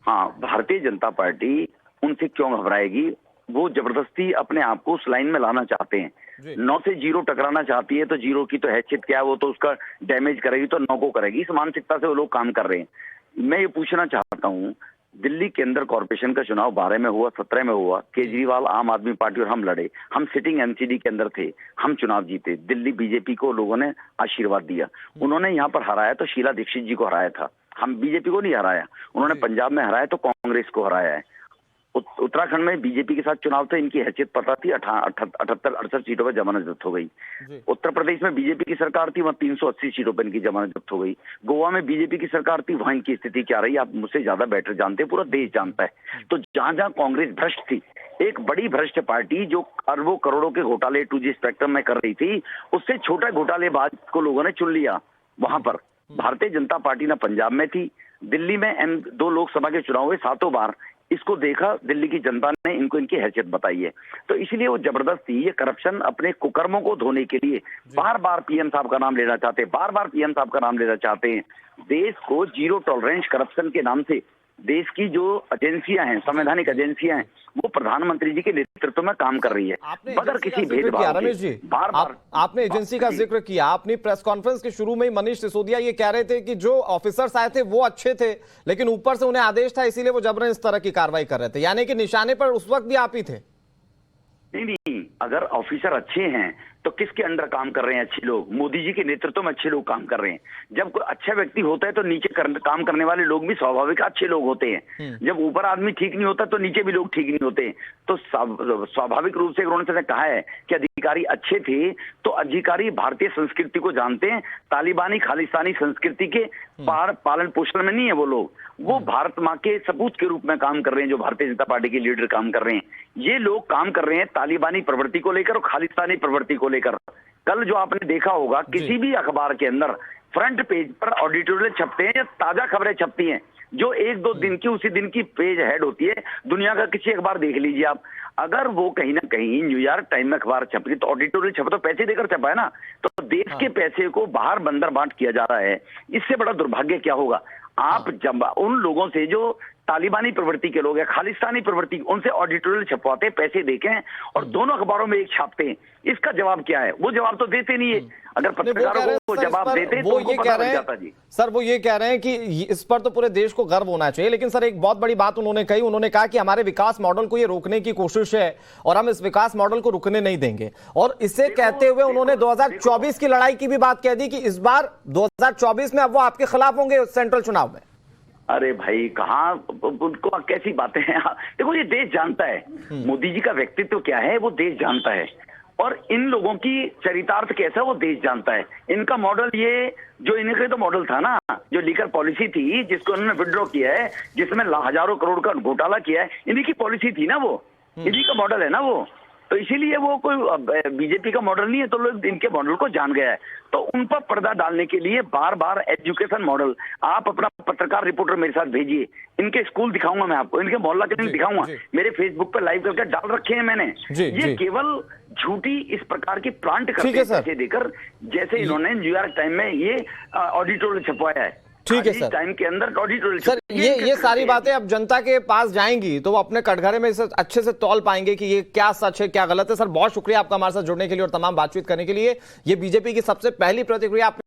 हाँ, भारतीय जनता पार्टी उनसे क्यों घबराएगी? वो जबरदस्ती अपने आप को उस लाइन में लाना चाहते हैं। 9 से 0 टकराना चाहती है तो 0 की तो हैसियत क्या है, वो तो उसका डैमेज करेगी तो 9 को करेगी। इस मानसिकता से वो लोग काम कर रहे हैं। मैं ये पूछना चाहता हूँ, दिल्ली के अंदर कॉर्पोरेशन का चुनाव 12 में हुआ, 17 में हुआ, केजरीवाल, आम आदमी पार्टी और हम लड़े। हम सिटिंग एमसीडी के अंदर थे, हम चुनाव जीते। दिल्ली बीजेपी को लोगों ने आशीर्वाद दिया, उन्होंने यहाँ पर हराया तो शीला दीक्षित जी को हराया था, हम बीजेपी को नहीं हराया। उन्होंने पंजाब में हराया तो कांग्रेस को हराया है। उत्तराखंड में बीजेपी के साथ चुनाव था, इनकी हैसियत पता थी, 78-68 सीटों पर जमानत जब्त हो गई। उत्तर प्रदेश में बीजेपी की सरकार थी, वहां 380 सीटों पर इनकी जमानत जब्त हो गई। गोवा में बीजेपी की सरकार थी, वहां इनकी स्थिति क्या रही आप मुझसे ज्यादा बेटर जानते हैं, पूरा देश जानता है। तो जहां जहां कांग्रेस भ्रष्ट थी, एक बड़ी भ्रष्ट पार्टी जो अरबों करोड़ों के घोटाले 2G स्पेक्ट्रम में कर रही थी, उससे छोटा घोटालेबाज को लोगों ने चुन लिया। वहां पर भारतीय जनता पार्टी ना पंजाब में थी, दिल्ली में 2 लोकसभा के चुनाव हुए 7 बार, इसको देखा दिल्ली की जनता ने, इनको इनकी हैसियत बताई है। तो इसलिए वो जबरदस्ती ये करप्शन अपने कुकर्मों को धोने के लिए बार बार पीएम साहब का नाम लेना चाहते हैं, बार बार पीएम साहब का नाम लेना चाहते हैं। देश को जीरो टॉलरेंस करप्शन के नाम से देश की जो एजेंसियां हैं, संवैधानिक एजेंसियां हैं, वो प्रधानमंत्री जी के नेतृत्व में काम कर रही है बगैर किसी भेदभाव के। बार बार आपने एजेंसी का जिक्र किया। अपनी प्रेस कॉन्फ्रेंस के शुरू में ही मनीष सिसोदिया ये कह रहे थे कि जो ऑफिसर्स आए थे वो अच्छे थे, लेकिन ऊपर से उन्हें आदेश था, इसीलिए वो जबरन इस तरह की कार्रवाई कर रहे थे, यानी कि निशाने पर उस वक्त भी आप ही थे। नहीं, अगर ऑफिसर अच्छे हैं तो किसके अंडर काम कर रहे हैं अच्छे लोग? मोदी जी के नेतृत्व में अच्छे लोग काम कर रहे हैं। जब कोई अच्छा व्यक्ति होता है तो नीचे काम करने वाले लोग भी स्वाभाविक अच्छे लोग होते हैं। जब ऊपर आदमी ठीक नहीं होता तो नीचे भी लोग ठीक नहीं होते। तो स्वाभाविक रूप से उन्होंने कहा है कि अधिकारी अच्छे थे, तो अधिकारी भारतीय संस्कृति को जानते हैं, तालिबानी खालिस्तानी संस्कृति के पालन पोषण में नहीं है वो लोग, वो भारत माँ के सपूत के रूप में काम कर रहे हैं। जो भारतीय जनता पार्टी के लीडर काम कर रहे हैं, ये लोग काम कर रहे हैं तालिबानी प्रवृत्ति को लेकर और खालिस्तानी प्रवृत्ति को लेकर। कल जो आपने देखा होगा किसी भी अखबार के अंदर फ्रंट पेज पर एडिटोरियल छपते हैं या ताजा खबरें छपती हैं, जो 1-2 दिन की उसी दिन की पेज हेड होती है। दुनिया का किसी अखबार देख लीजिए आप, अगर वो कहीं ना कहीं न्यूयॉर्क टाइम में अखबार छप रही तो एडिटोरियल छपा तो पैसे देकर छपा है ना। तो देश के पैसे को बाहर बंदर बांट किया जा रहा है, इससे बड़ा दुर्भाग्य क्या होगा? आप जब उन लोगों से जो तालिबानी प्रवृत्ति के लोग हैं, खालिस्तानी प्रवृत्ति, उनसे ऑडिटोरियल छपवाते हैं, पैसे देके और दोनों अखबारों में एक छापते हैं, इसका जवाब क्या है? वो जवाब तो देते नहीं है। अगर पत्रकारों को जवाब देते तो उनको पता लग जाता जी। सर वो ये कह रहे हैं कि इस पर तो पूरे देश को गर्व होना चाहिए, लेकिन सर एक बहुत बड़ी बात उन्होंने कही, उन्होंने कहा कि हमारे विकास मॉडल को ये रोकने की कोशिश है और हम इस विकास मॉडल को रुकने नहीं देंगे। और इसे कहते हुए उन्होंने 2024 की लड़ाई की भी बात कह दी कि इस बार 2024 में अब वो आपके खिलाफ होंगे सेंट्रल चुनाव में। अरे भाई कहाँ, उनको कैसी बातें हैं? देखो ये देश जानता है मोदी जी का व्यक्तित्व क्या है, वो देश जानता है, और इन लोगों की चरितार्थ कैसा है वो देश जानता है। इनका मॉडल ये जो इनका तो मॉडल था ना, जो लीकर पॉलिसी थी जिसको उन्होंने विड्रॉ किया है, जिसमें हजारों करोड़ का घोटाला किया है, इन्हीं की पॉलिसी थी ना, वो इन्हीं का मॉडल है ना वो। तो इसीलिए वो कोई बीजेपी का मॉडल नहीं है, तो लोग इनके मॉडल को जान गया है। तो उन पर पर्दा डालने के लिए बार बार एजुकेशन मॉडल, आप अपना पत्रकार रिपोर्टर मेरे साथ भेजिए, इनके स्कूल दिखाऊंगा मैं आपको, इनके मोहल्ला क्लिनिक दिखाऊंगा, मेरे फेसबुक पर लाइव करके डाल रखे हैं मैंने। ये केवल झूठी इस प्रकार की प्लांट करके पैसे देकर, जैसे इन्होंने न्यूयॉर्क टाइम में ये एडिटोरियल छपवाया है। ठीक है सर, टाइम के अंदर सर ये सारी बातें अब जनता के पास जाएंगी तो वो अपने कटघरे में इसे अच्छे से तौल पाएंगे कि ये क्या सच है क्या गलत है। सर बहुत शुक्रिया आपका हमारे साथ जुड़ने के लिए और तमाम बातचीत करने के लिए। ये बीजेपी की सबसे पहली प्रतिक्रिया